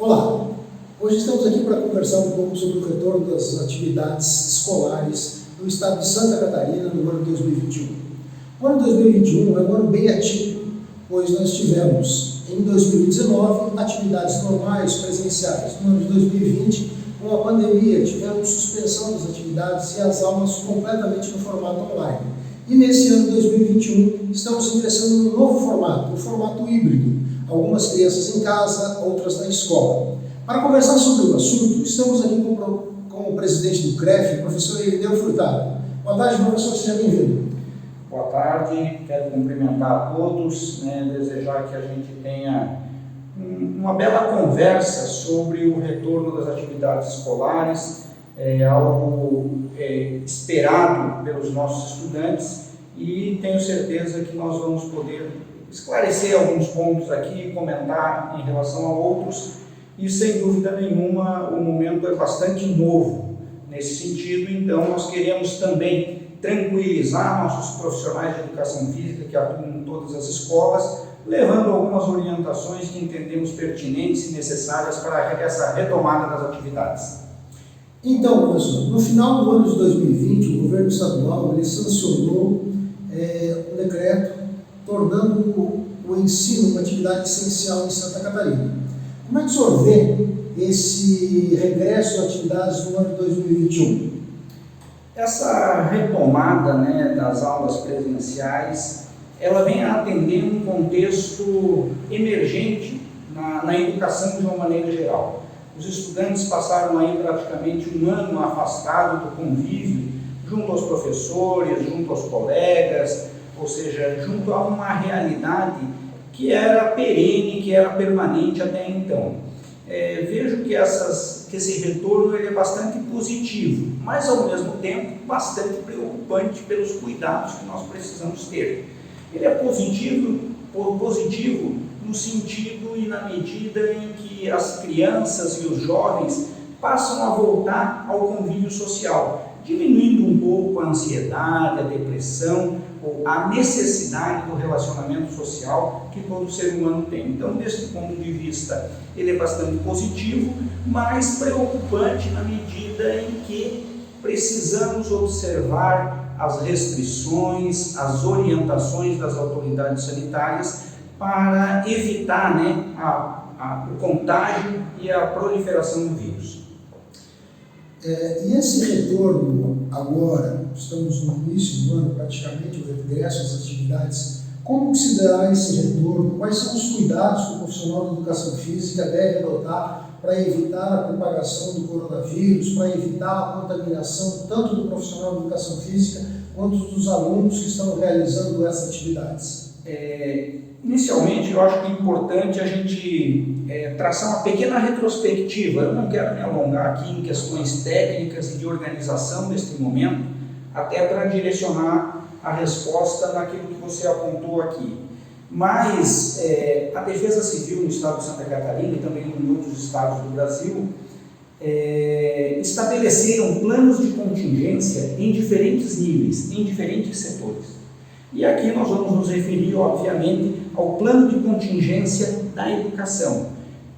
Olá, hoje estamos aqui para conversar um pouco sobre o retorno das atividades escolares no estado de Santa Catarina no ano 2021. O ano 2021 é um ano bem atípico, pois nós tivemos em 2019 atividades normais presenciais. No ano de 2020, com a pandemia, tivemos suspensão das atividades e as aulas completamente no formato online. E nesse ano de 2021 estamos ingressando num novo formato, o formato híbrido. Algumas crianças em casa, outras na escola. Para conversar sobre o assunto, estamos aqui com o presidente do CREF, o professor Irineu Furtado. Boa tarde, professor, seja bem-vindo. Boa tarde, quero cumprimentar a todos, desejar que a gente tenha uma bela conversa sobre o retorno das atividades escolares, algo esperado pelos nossos estudantes, e tenho certeza que nós vamos poder esclarecer alguns pontos aqui, comentar em relação a outros, e sem dúvida nenhuma o momento é bastante novo nesse sentido. Então nós queremos também tranquilizar nossos profissionais de educação física que atuam em todas as escolas, levando algumas orientações que entendemos pertinentes e necessárias para essa retomada das atividades. Então, professor, no final do ano de 2020, o governo estadual ele sancionou um decreto tornando o ensino uma atividade essencial em Santa Catarina. Como é que o senhor vê esse regresso a atividades no ano de 2021? Essa retomada das aulas presenciais, ela vem a atender um contexto emergente na educação de uma maneira geral. Os estudantes passaram aí praticamente um ano afastado do convívio, junto aos professores, junto aos colegas, ou seja, junto a uma realidade que era perene, que era permanente até então. Vejo que esse retorno ele é bastante positivo, mas ao mesmo tempo bastante preocupante pelos cuidados que nós precisamos ter. Ele é positivo no sentido e na medida em que as crianças e os jovens passam a voltar ao convívio social, diminuindo um pouco a ansiedade, a depressão, ou a necessidade do relacionamento social que todo ser humano tem. Então, desse ponto de vista, ele é bastante positivo, mas preocupante na medida em que precisamos observar as restrições, as orientações das autoridades sanitárias para evitar o contágio e a proliferação do vírus. E esse retorno agora, estamos no início do ano praticamente, o regresso às atividades, como se dará esse retorno? Quais são os cuidados que o profissional de educação física deve adotar para evitar a propagação do coronavírus, para evitar a contaminação tanto do profissional de educação física quanto dos alunos que estão realizando essas atividades? Inicialmente, eu acho que é importante a gente traçar uma pequena retrospectiva. Eu não quero me alongar aqui em questões técnicas e de organização neste momento, até para direcionar a resposta naquilo que você apontou aqui. Mas a Defesa Civil no estado de Santa Catarina e também em outros estados do Brasil estabeleceram planos de contingência em diferentes níveis, em diferentes setores. E aqui nós vamos nos referir, obviamente, ao plano de contingência da educação,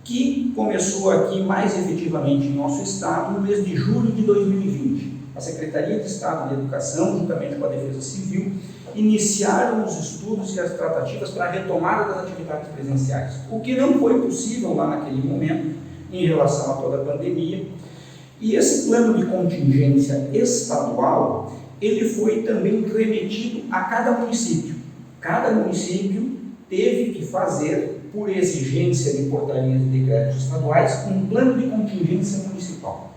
que começou aqui mais efetivamente em nosso estado no mês de julho de 2020. A Secretaria de Estado de Educação, juntamente com a Defesa Civil, iniciaram os estudos e as tratativas para a retomada das atividades presenciais, o que não foi possível lá naquele momento, em relação a toda a pandemia. E esse plano de contingência estadual, ele foi também remetido a cada município. Cada município teve que fazer, por exigência de portarias de decretos estaduais, um plano de contingência municipal,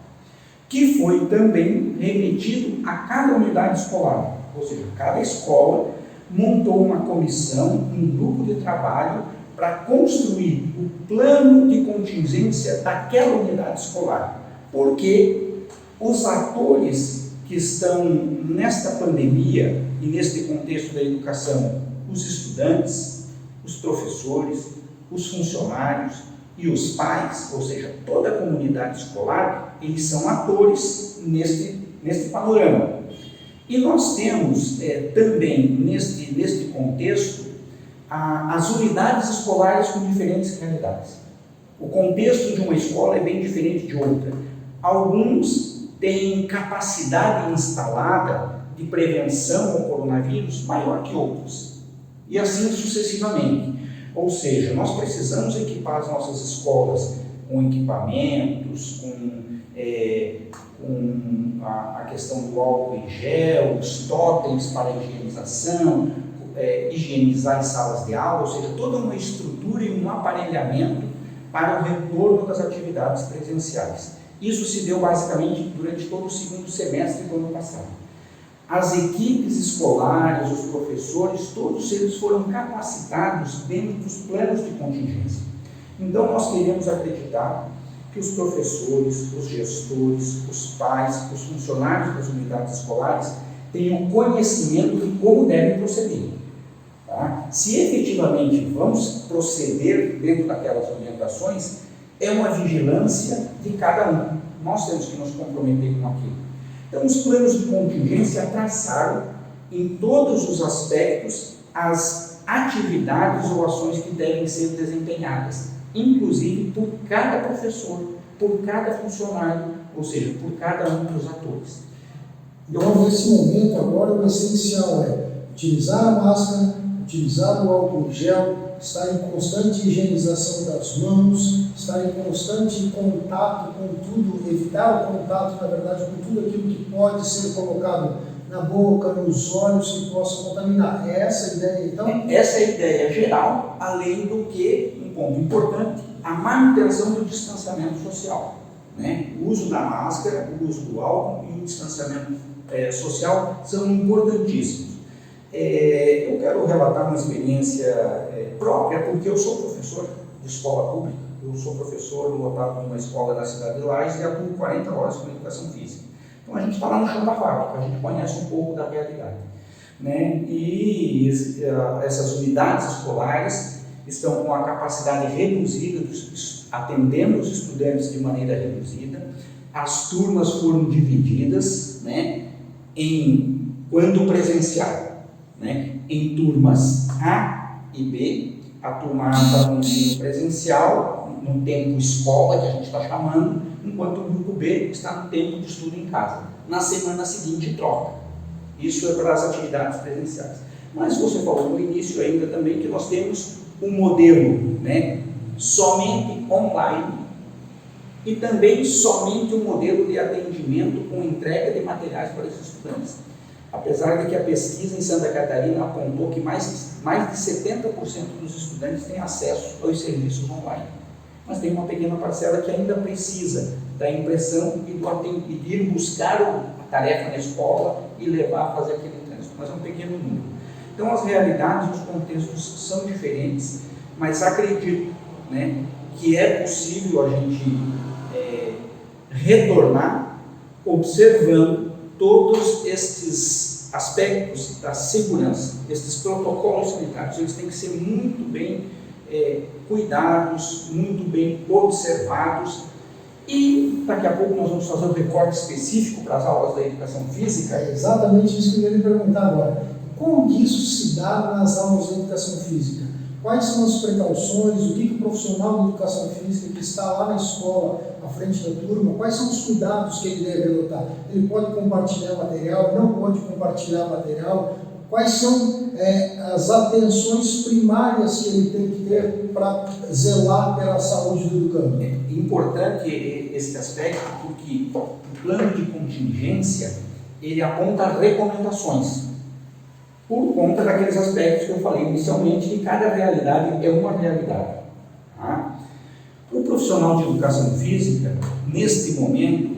que foi também remetido a cada unidade escolar. Ou seja, cada escola montou uma comissão, um grupo de trabalho para construir o plano de contingência daquela unidade escolar. Porque os atores que estão nesta pandemia e neste contexto da educação, os estudantes, os professores, os funcionários e os pais, ou seja, toda a comunidade escolar, eles são atores neste panorama. E nós temos também neste contexto as unidades escolares com diferentes realidades. O contexto de uma escola é bem diferente de outra. Alguns têm capacidade instalada de prevenção ao coronavírus maior que outros, e assim sucessivamente. Ou seja, nós precisamos equipar as nossas escolas com equipamentos, com a questão do álcool em gel, os totens para higienização, higienizar as salas de aula, ou seja, toda uma estrutura e um aparelhamento para o retorno das atividades presenciais. Isso se deu basicamente durante todo o segundo semestre do ano passado. As equipes escolares, os professores, todos eles foram capacitados dentro dos planos de contingência. Então nós queremos acreditar que os professores, os gestores, os pais, os funcionários das unidades escolares tenham conhecimento de como devem proceder. Tá? Se efetivamente vamos proceder dentro daquelas orientações, é uma vigilância de cada um. Nós temos que nos comprometer com aquilo. Então, os planos de contingência traçaram em todos os aspectos as atividades ou ações que devem ser desempenhadas, inclusive por cada professor, por cada funcionário, ou seja, por cada um dos atores. Então, nesse momento agora, o essencial é utilizar a máscara, utilizar o álcool em gel, estar em constante higienização das mãos, estar em constante contato com tudo, evitar o contato, na verdade, com tudo aquilo que pode ser colocado na boca, nos olhos, que possa contaminar. É essa a ideia, então? Essa é a ideia geral, além do que, um ponto importante, a manutenção do distanciamento social. Né? O uso da máscara, o uso do álcool e o distanciamento social são importantíssimos. Eu quero relatar uma experiência própria, porque eu sou professor de escola pública, eu sou professor lotado numa escola da cidade de Lages e atuo 40 horas com educação física. Então a gente está lá no chão da fábrica, a gente conhece um pouco da realidade. Né? E essas unidades escolares estão com a capacidade reduzida, atendendo os estudantes de maneira reduzida, as turmas foram divididas, né, quando presencial, né, em turmas A e B. A turma A está no ensino presencial, no tempo escola, que a gente está chamando, enquanto o grupo B está no tempo de estudo em casa. Na semana seguinte, troca. Isso é para as atividades presenciais. Mas você falou no início ainda também que nós temos um modelo, né, somente online e também somente um modelo de atendimento com entrega de materiais para os estudantes. Apesar de que a pesquisa em Santa Catarina apontou que mais de 70% dos estudantes têm acesso aos serviços online. Mas tem uma pequena parcela que ainda precisa da impressão e de ir buscar a tarefa na escola e levar a fazer aquele trânsito, mas é um pequeno número. Então as realidades, os contextos são diferentes, mas acredito, né, que é possível a gente retornar observando todos estes aspectos da segurança, estes protocolos sanitários. Eles têm que ser muito bem cuidados, muito bem observados, e daqui a pouco nós vamos fazer um recorte específico para as aulas da educação física. É exatamente isso que eu ia lhe perguntar agora. Como que isso se dá nas aulas da educação física? Quais são as precauções, o que o profissional de educação física que está lá na escola, à frente da turma, quais são os cuidados que ele deve adotar? Ele pode compartilhar material, não pode compartilhar material? Quais são as atenções primárias que ele tem que ter para zelar pela saúde do educando? É importante esse aspecto, porque o plano de contingência, ele aponta recomendações, por conta daqueles aspectos que eu falei inicialmente, que cada realidade é uma realidade. Tá? O profissional de educação física, neste momento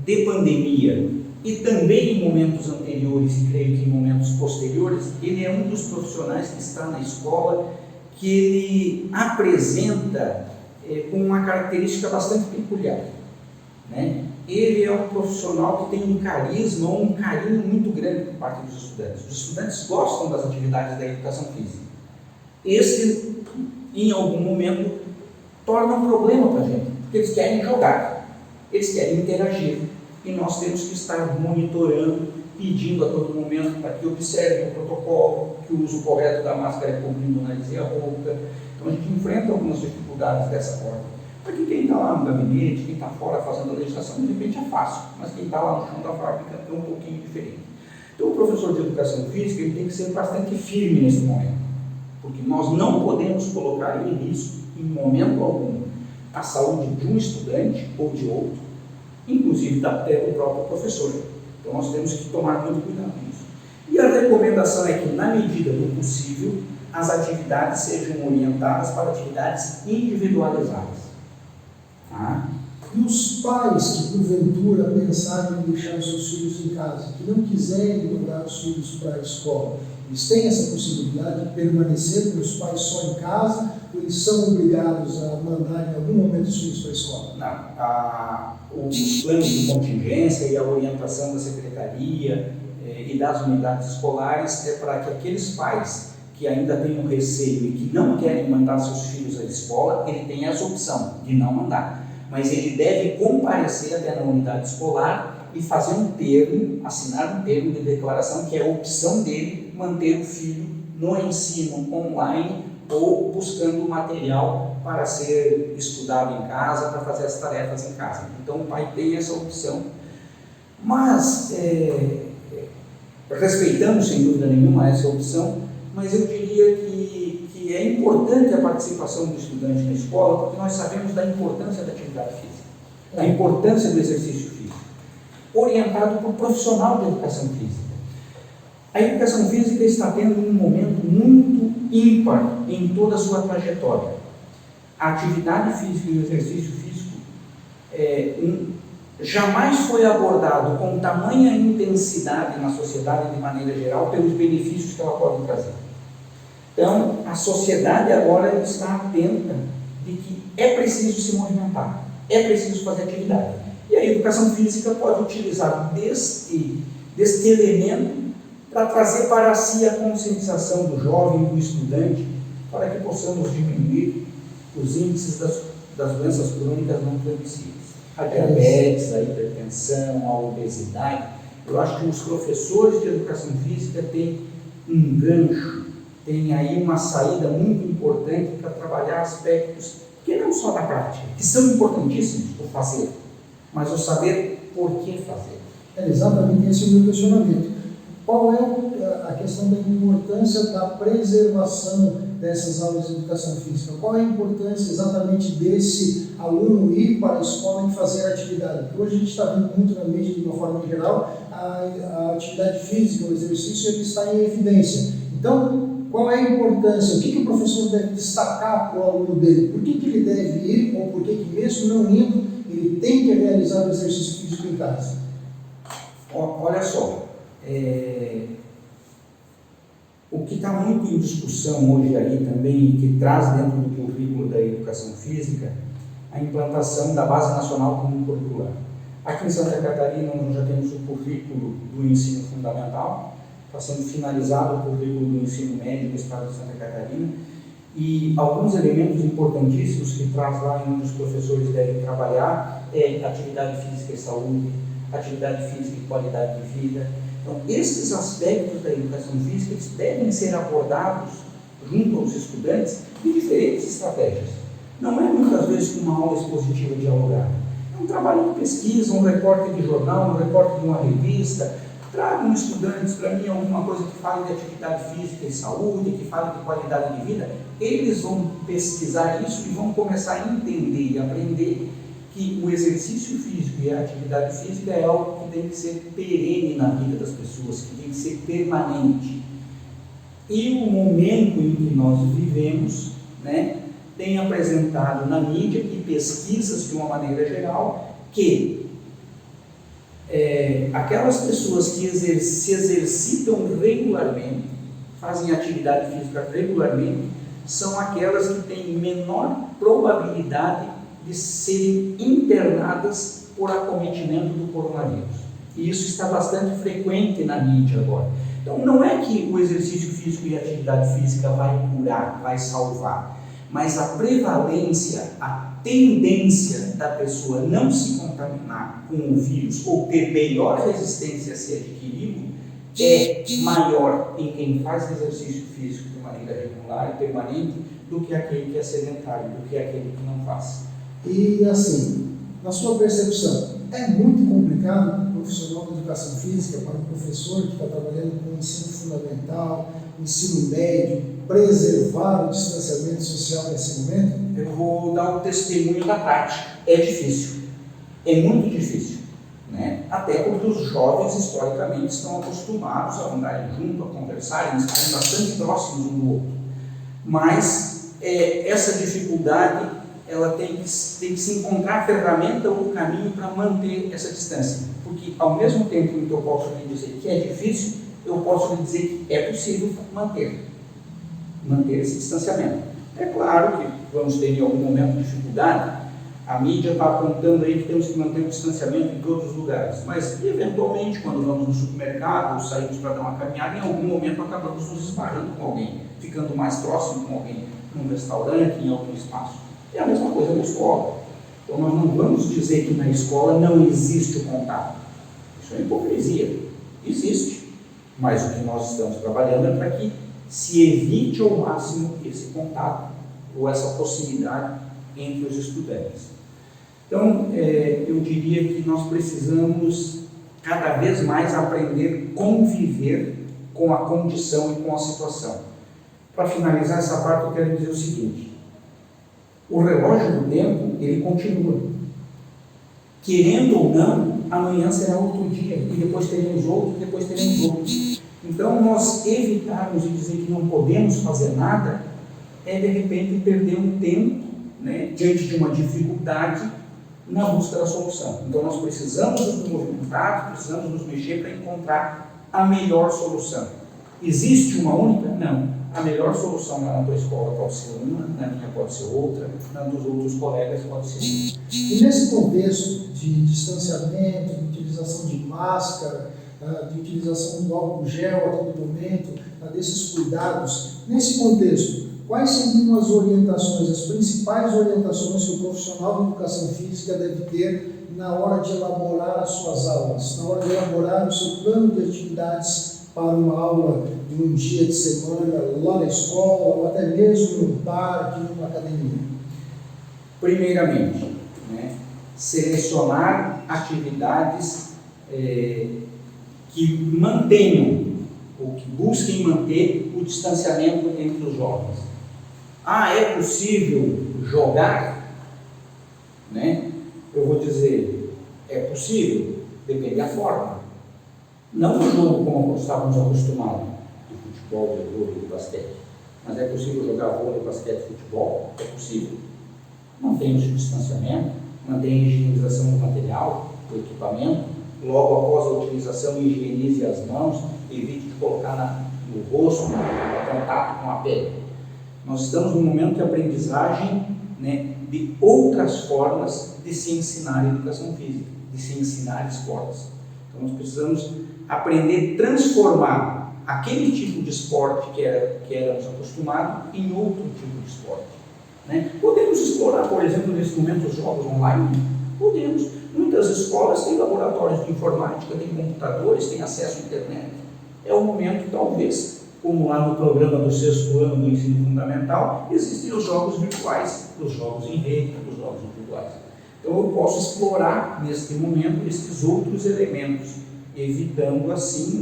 de pandemia, e também em momentos anteriores, e creio que em momentos posteriores, ele é um dos profissionais que está na escola, que ele apresenta uma característica bastante peculiar. Né? Ele é um profissional que tem um carisma, um carinho muito grande por parte dos estudantes. Os estudantes gostam das atividades da educação física. Esse, em algum momento, torna um problema para a gente, porque eles querem jogar, eles querem interagir, e nós temos que estar monitorando pedindo a todo momento para que observe o protocolo, que o uso correto da máscara é cobrindo o nariz e a boca. Então a gente enfrenta algumas dificuldades dessa forma. Para que quem está lá no gabinete, quem está fora fazendo a legislação, de repente é fácil, mas quem está lá no chão da fábrica é um pouquinho diferente. Então o professor de educação física ele tem que ser bastante firme nesse momento, porque nós não podemos colocar em risco, em momento algum, a saúde de um estudante ou de outro, inclusive até o próprio professor. Então nós temos que tomar muito cuidado com isso. E a recomendação é que, na medida do possível, as atividades sejam orientadas para atividades individualizadas. Tá? E os pais que, porventura, pensarem em deixar os seus filhos em casa, que não quiserem mandar os filhos para a escola, eles têm essa possibilidade de permanecer com os pais só em casa, ou eles são obrigados a mandar em algum momento os filhos para a escola? Não. Os planos de contingência e a orientação da secretaria e das unidades escolares é para que aqueles pais que ainda têm um receio e que não querem mandar seus filhos à escola, ele tem essa opção de não mandar. Mas ele deve comparecer até na unidade escolar e fazer um termo, assinar um termo de declaração que é a opção dele manter o filho no ensino online ou buscando material para ser estudado em casa, para fazer as tarefas em casa. Então o pai tem essa opção. Mas respeitamos sem dúvida nenhuma essa opção, mas eu diria que é importante a participação do estudante na escola, porque nós sabemos da importância da atividade física, da importância do exercício físico, orientado por profissional da educação física. A educação física está tendo um momento muito ímpar em toda a sua trajetória. A atividade física e o exercício físico jamais foi abordado com tamanha intensidade na sociedade de maneira geral pelos benefícios que ela pode trazer. Então, a sociedade agora está atenta de que é preciso se movimentar, é preciso fazer atividade. E a educação física pode utilizar deste elemento para trazer para si a conscientização do jovem, do estudante, para que possamos diminuir os índices das doenças crônicas não transmissíveis. A diabetes, a hipertensão, a obesidade. Eu acho que os professores de educação física têm um gancho, têm aí uma saída muito importante para trabalhar aspectos que não só na prática, que são importantíssimos, o fazer, mas o saber por que fazer. Exatamente esse é o meu questionamento. Qual é a questão da importância da preservação dessas aulas de educação física? Qual é a importância exatamente desse aluno ir para a escola e fazer atividade? Porque hoje a gente está vendo muito na mídia, de uma forma geral, a atividade física, o exercício, ele está em evidência. Então, qual é a importância? O que o professor deve destacar para o aluno dele? Por que ele deve ir, ou por que mesmo não indo, ele tem que realizar o exercício físico em casa? Olha só. O que está muito em discussão hoje aí também, e que traz dentro do currículo da educação física, a implantação da Base Nacional Comum Curricular. Aqui em Santa Catarina nós já temos o currículo do ensino fundamental, está sendo finalizado o currículo do ensino médio do estado de Santa Catarina, e alguns elementos importantíssimos que traz lá onde os professores devem trabalhar é atividade física e saúde, atividade física e qualidade de vida. Então, esses aspectos da educação física eles devem ser abordados junto aos estudantes de diferentes estratégias. Não é muitas vezes uma aula expositiva dialogada. É um trabalho de pesquisa, um recorte de jornal, um recorte de uma revista. Tragam estudantes para mim alguma coisa que fale de atividade física e saúde, que fale de qualidade de vida. Eles vão pesquisar isso e vão começar a entender e aprender que o exercício físico e a atividade física é algo que tem que ser perene na vida das pessoas, que tem que ser permanente. E o momento em que nós vivemos, tem apresentado na mídia e pesquisas de uma maneira geral que aquelas pessoas que se exercitam regularmente, fazem atividade física regularmente, são aquelas que têm menor probabilidade de serem internadas por acometimento do coronavírus. E isso está bastante frequente na mídia agora. Então, não é que o exercício físico e a atividade física vai curar, vai salvar, mas a prevalência, a tendência da pessoa não se contaminar com o vírus ou ter melhor resistência a se adquiri-lo é maior em quem faz exercício físico de maneira regular e permanente do que aquele que é sedentário, do que aquele que não faz. E assim, na sua percepção, é muito complicado para o profissional da educação física, para o professor que está trabalhando com o ensino fundamental, ensino médio, preservar o distanciamento social nesse momento? Eu vou dar o testemunho da prática. É difícil, é muito difícil, né? Até porque os jovens historicamente estão acostumados a andarem juntos, a conversarem, a estarem bastante próximos um do outro. Mas essa dificuldade, ela tem que se encontrar a ferramenta ou o caminho para manter essa distância. Porque ao mesmo tempo que eu posso lhe dizer que é difícil, eu posso lhe dizer que é possível manter esse distanciamento. É claro que vamos ter em algum momento dificuldade, a mídia está apontando aí que temos que manter o distanciamento em todos os lugares, mas eventualmente quando vamos no supermercado, saímos para dar uma caminhada, em algum momento acabamos nos esbarrando com alguém, ficando mais próximo com alguém, num restaurante, em algum espaço. É a mesma coisa na escola. Então nós não vamos dizer que na escola não existe o contato. Isso é hipocrisia. Existe. Mas o que nós estamos trabalhando é para que se evite ao máximo esse contato ou essa proximidade entre os estudantes. Então, eu diria que nós precisamos cada vez mais aprender a conviver com a condição e com a situação. Para finalizar essa parte, eu quero dizer o seguinte: o relógio do tempo, ele continua. Querendo ou não, amanhã será outro dia, e depois teremos outro, e depois teremos outro. Então, nós evitarmos de dizer que não podemos fazer nada, é de repente perder um tempo, né, diante de uma dificuldade na busca da solução. Então, nós precisamos nos movimentar, precisamos nos mexer para encontrar a melhor solução. Existe uma única? Não. A melhor solução na tua escola pode ser uma, na minha pode ser outra, na dos outros colegas pode ser outra. E nesse contexto de distanciamento, de utilização de máscara, de utilização do álcool gel a todo momento, desses cuidados, nesse contexto, quais seriam as orientações, as principais orientações que o profissional de educação física deve ter na hora de elaborar as suas aulas, na hora de elaborar o seu plano de atividades para uma aula de um dia de semana lá na escola, ou até mesmo num parque, numa academia? Primeiramente, selecionar atividades que mantenham, ou que busquem manter o distanciamento entre os jovens. É possível jogar? Eu vou dizer, é possível, depende da forma. Não o jogo como estávamos acostumados, de futebol, de vôlei, de basquete. Mas é possível jogar vôlei, basquete, futebol? É possível. Mantém-se o distanciamento, mantém a higienização do material, do equipamento. Logo após a utilização, higienize as mãos, evite de colocar no rosto, no contato com a pele. Nós estamos num momento de aprendizagem, de outras formas de se ensinar educação física, de se ensinar esportes. Então nós precisamos aprender a transformar aquele tipo de esporte que éramos acostumados em outro tipo de esporte. Podemos explorar, por exemplo, nesse momento os jogos online? Podemos. Muitas escolas têm laboratórios de informática, têm computadores, têm acesso à internet. É o momento, talvez, como lá no programa do 6º ano do ensino fundamental, existem os jogos virtuais, os jogos em rede, os jogos individuais. Então eu posso explorar, neste momento, esses outros elementos, evitando assim,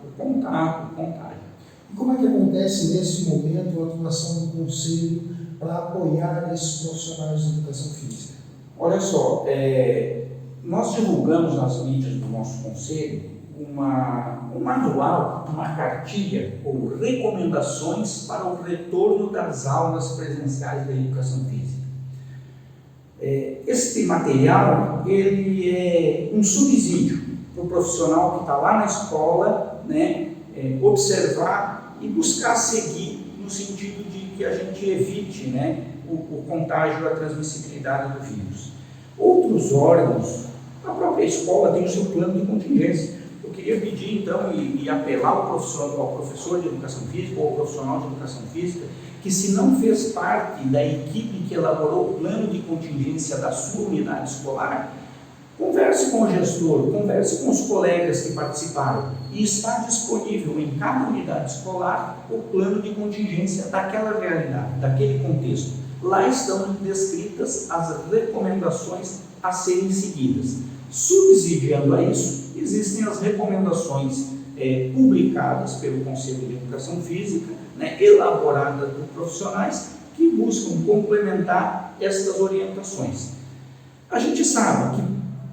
o contato, o contágio. E como é que acontece nesse momento a atuação do Conselho para apoiar esses profissionais de educação física? Olha só, nós divulgamos nas mídias do nosso Conselho um manual, uma cartilha ou recomendações para o retorno das aulas presenciais da educação física. Este material, ele é um subsídio para o profissional que está lá na escola, observar e buscar seguir no sentido de que a gente evite o contágio, a transmissibilidade do vírus. Outros órgãos, a própria escola tem o seu plano de contingência. O eu queria pedir então e apelar ao professor de educação física ou ao profissional de educação física que, se não fez parte da equipe que elaborou o plano de contingência da sua unidade escolar, converse com o gestor, converse com os colegas que participaram, e está disponível em cada unidade escolar o plano de contingência daquela realidade, daquele contexto. Lá estão descritas as recomendações a serem seguidas. Subsidiando a isso, existem as recomendações publicadas pelo Conselho de Educação Física, elaboradas por profissionais que buscam complementar estas orientações. A gente sabe que,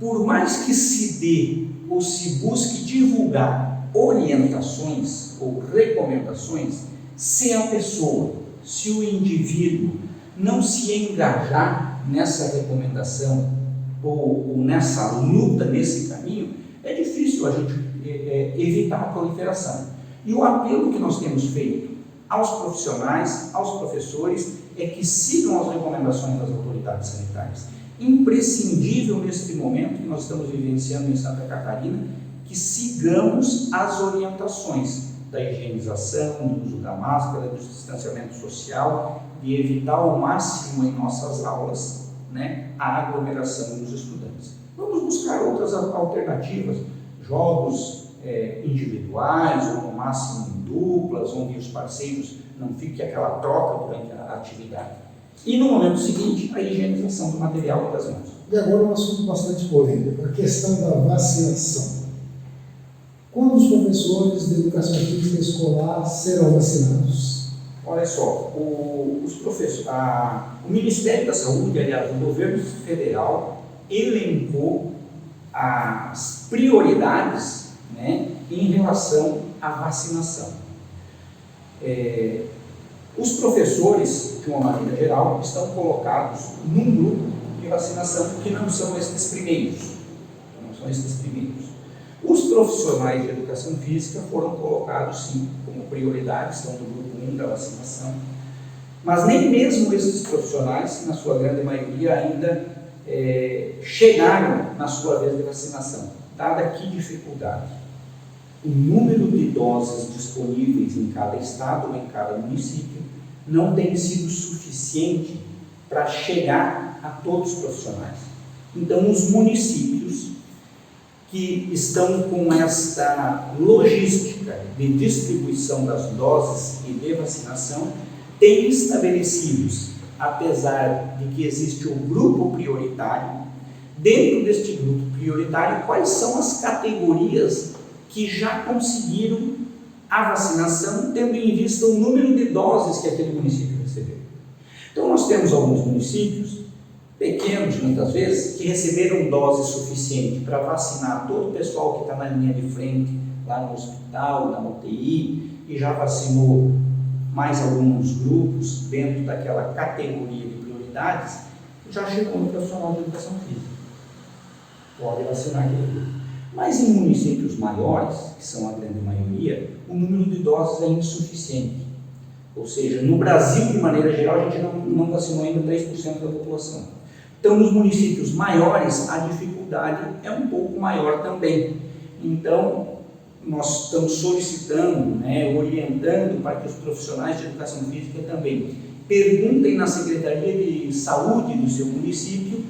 por mais que se dê ou se busque divulgar orientações ou recomendações, se a pessoa, se o indivíduo não se engajar nessa recomendação ou nessa luta, nesse caminho, é difícil a gente evitar a proliferação. E o apelo que nós temos feito aos profissionais, aos professores, é que sigam as recomendações das autoridades sanitárias. Imprescindível neste momento que nós estamos vivenciando em Santa Catarina, que sigamos as orientações da higienização, do uso da máscara, do distanciamento social, de evitar ao máximo em nossas aulas a aglomeração dos estudantes. Vamos buscar outras alternativas, jogos individuais ou no máximo em duplas, onde os parceiros não fiquem aquela troca durante a atividade. E no momento seguinte, a higienização do material e das mãos. E agora um assunto bastante polêmico, a questão da vacinação. Quando os professores de educação física escolar serão vacinados? Olha só, o Ministério da Saúde, aliás, o governo federal, elencou as prioridades em relação à vacinação. Os professores, de uma maneira geral, estão colocados num grupo de vacinação que não são estes primeiros. Os profissionais de educação física foram colocados, sim, como prioridade, estão no grupo 1 da vacinação, mas nem mesmo esses profissionais, na sua grande maioria, ainda chegaram na sua vez de vacinação. Dada que dificuldade? O número de doses disponíveis em cada estado ou em cada município não tem sido suficiente para chegar a todos os profissionais. Então, os municípios que estão com esta logística de distribuição das doses e de vacinação têm estabelecidos, apesar de que existe um grupo prioritário, dentro deste grupo prioritário, quais são as categorias que já conseguiram a vacinação, tendo em vista o número de doses que aquele município recebeu. Então, nós temos alguns municípios, pequenos muitas vezes, que receberam dose suficiente para vacinar todo o pessoal que está na linha de frente, lá no hospital, na UTI, e já vacinou mais alguns grupos dentro daquela categoria de prioridades, já chegou no profissional de educação física. Pode vacinar aquele grupo. Mas em municípios maiores, que são a grande maioria, o número de doses é insuficiente. Ou seja, no Brasil, de maneira geral, a gente não vacinou ainda 3% da população. Então, nos municípios maiores, a dificuldade é um pouco maior também. Então, nós estamos solicitando, orientando para que os profissionais de educação física também perguntem na Secretaria de Saúde do seu município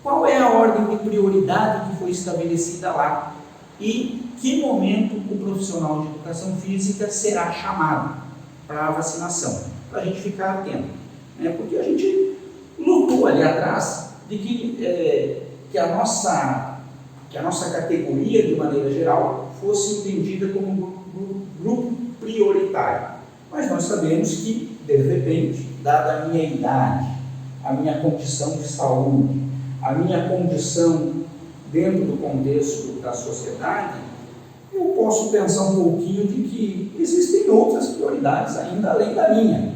qual é a ordem de prioridade que foi estabelecida lá e que momento o profissional de educação física será chamado para a vacinação, para a gente ficar atento, porque a gente lutou ali atrás de que a nossa categoria, de maneira geral, fosse entendida como grupo prioritário. Mas nós sabemos que, de repente, dada a minha idade, a minha condição de saúde, a minha condição dentro do contexto da sociedade, eu posso pensar um pouquinho de que existem outras prioridades ainda além da minha.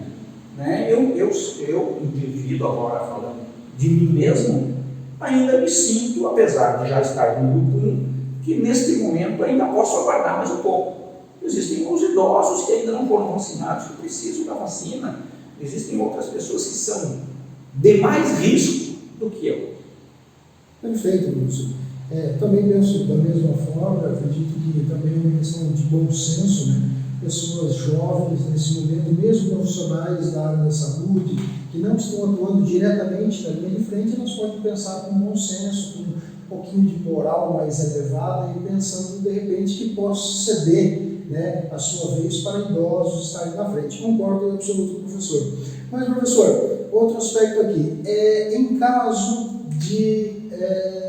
Eu, indivíduo, agora falando de mim mesmo, ainda me sinto, apesar de já estar no grupo 1, que neste momento ainda posso aguardar mais um pouco. Existem os idosos que ainda não foram vacinados, que precisam da vacina. Existem outras pessoas que são de mais risco do que eu. Perfeito, professor. Também penso da mesma forma, acredito que também é uma questão de bom senso, né? Pessoas jovens nesse momento, mesmo profissionais da área da saúde, que não estão atuando diretamente na linha de frente, nós podemos pensar com bom senso, com um pouquinho de moral mais elevada e pensando de repente que possa ceder, né, a sua vez para idosos estarem na frente. Concordo em absoluto com o professor. Mas, professor, outro aspecto aqui, em caso de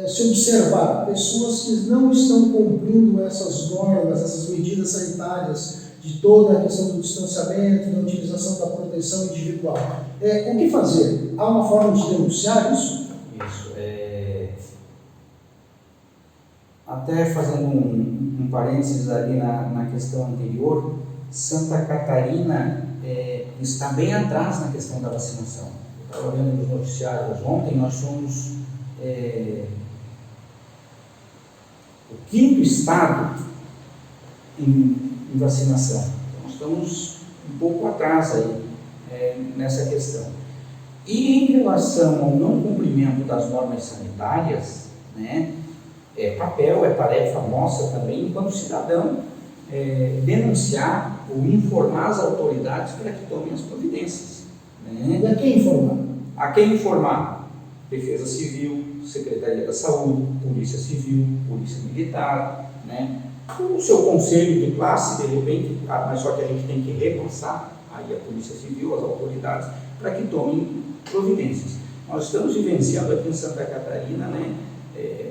se observar pessoas que não estão cumprindo essas normas, essas medidas sanitárias, de toda a questão do distanciamento, da utilização da proteção individual, o que fazer? Há uma forma de denunciar isso? Isso. Até fazendo um parênteses ali na questão anterior, Santa Catarina está bem atrás na questão da vacinação. Eu estava vendo nos noticiários ontem, nós somos o 5º estado em vacinação. Então, nós estamos um pouco atrás aí nessa questão. E em relação ao não cumprimento das normas sanitárias, né, tarefa nossa também, enquanto cidadão, denunciar ou informar as autoridades para que tomem as providências. Né? E a quem informar? A quem informar? Defesa Civil, Secretaria da Saúde, Polícia Civil, Polícia Militar, né? O seu conselho de classe, de repente, mas só que a gente tem que repassar aí a Polícia Civil, as autoridades, para que tomem providências. Nós estamos vivenciando aqui em Santa Catarina, né,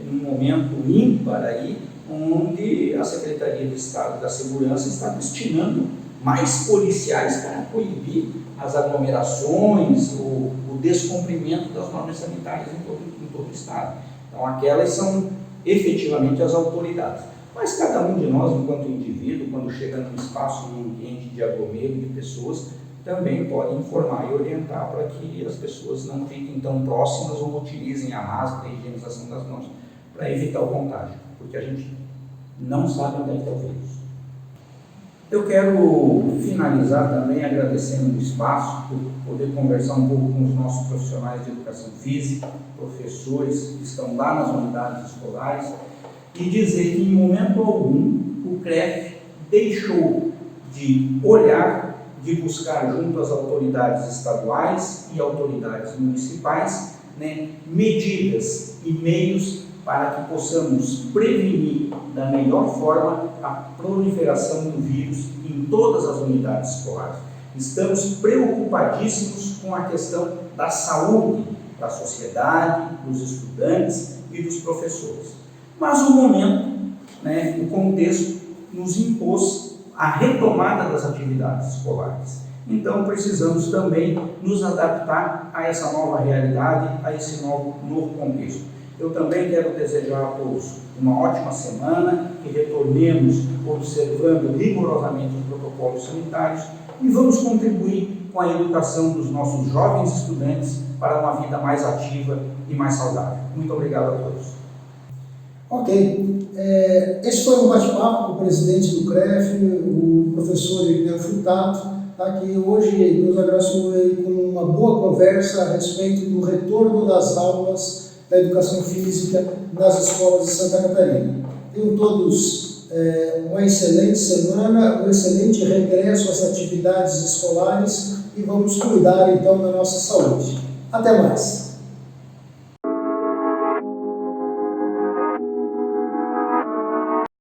num momento ímpar aí, onde a Secretaria de Estado da Segurança está destinando mais policiais para coibir as aglomerações, o descumprimento das normas sanitárias em todo o Estado. Então, aquelas são efetivamente as autoridades. Mas cada um de nós, enquanto indivíduo, quando chega num espaço, num ambiente de aglomero de pessoas, também pode informar e orientar para que as pessoas não fiquem tão próximas ou utilizem a máscara e a higienização das mãos para evitar o contágio, porque a gente não sabe onde é que está o vírus. Eu quero finalizar também agradecendo o espaço, por poder conversar um pouco com os nossos profissionais de educação física, professores que estão lá nas unidades escolares, e dizer que em momento algum o CREF deixou de olhar, de buscar junto às autoridades estaduais e autoridades municipais, né, medidas e meios para que possamos prevenir da melhor forma a proliferação do vírus em todas as unidades escolares. Estamos preocupadíssimos com a questão da saúde da sociedade, dos estudantes e dos professores. Mas o momento, né, o contexto nos impôs a retomada das atividades escolares. Então precisamos também nos adaptar a essa nova realidade, a esse novo contexto. Eu também quero desejar a todos uma ótima semana, que retornemos observando rigorosamente os protocolos sanitários e vamos contribuir com a educação dos nossos jovens estudantes para uma vida mais ativa e mais saudável. Muito obrigado a todos. Ok, esse foi um bate-papo com o presidente do CREF, o professor Irineu Furtado, tá, que hoje nos agraciou com uma boa conversa a respeito do retorno das aulas da educação física nas escolas de Santa Catarina. Tenham todos uma excelente semana, um excelente regresso às atividades escolares e vamos cuidar então da nossa saúde. Até mais!